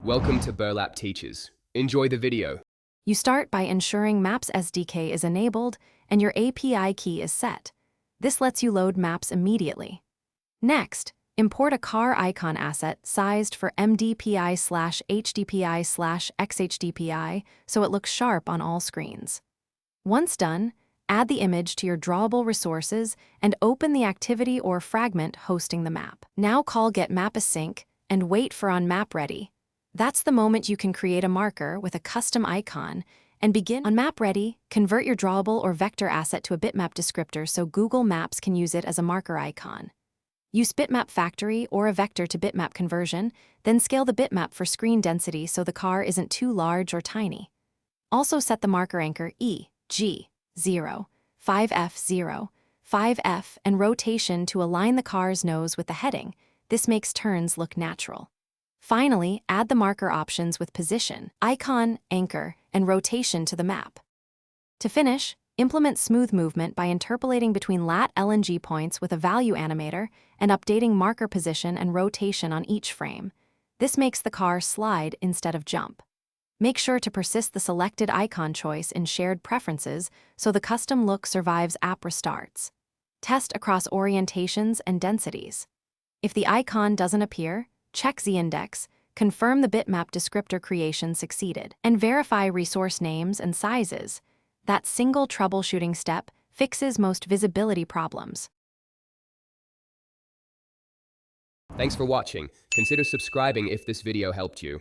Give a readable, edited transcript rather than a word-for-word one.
Welcome to Burlap Teachers. Enjoy the video. You start by ensuring Maps SDK is enabled and your API key is set. This lets you load maps immediately. Next, import a car icon asset sized for MDPI/HDPI/XHDPI so it looks sharp on all screens. Once done, add the image to your drawable resources and open the activity or fragment hosting the map. Now call getMapAsync and wait for onMapReady. That's the moment you can create a marker with a custom icon and begin. On MapReady, convert your drawable or vector asset to a bitmap descriptor so Google Maps can use it as a marker icon. Use bitmap factory or a vector to bitmap conversion, then scale the bitmap for screen density so the car isn't too large or tiny. Also set the marker anchor E, G, 0, 5F 0, 5F and rotation to align the car's nose with the heading. This makes turns look natural. Finally, add the marker options with position, icon, anchor, and rotation to the map. To finish, implement smooth movement by interpolating between lat LNG points with a value animator and updating marker position and rotation on each frame. This makes the car slide instead of jump. Make sure to persist the selected icon choice in shared preferences so the custom look survives app restarts. Test across orientations and densities. If the icon doesn't appear, check Z-index, confirm the bitmap descriptor creation succeeded, and verify resource names and sizes. That single troubleshooting step fixes most visibility problems. Thanks for watching. Consider subscribing if this video helped you.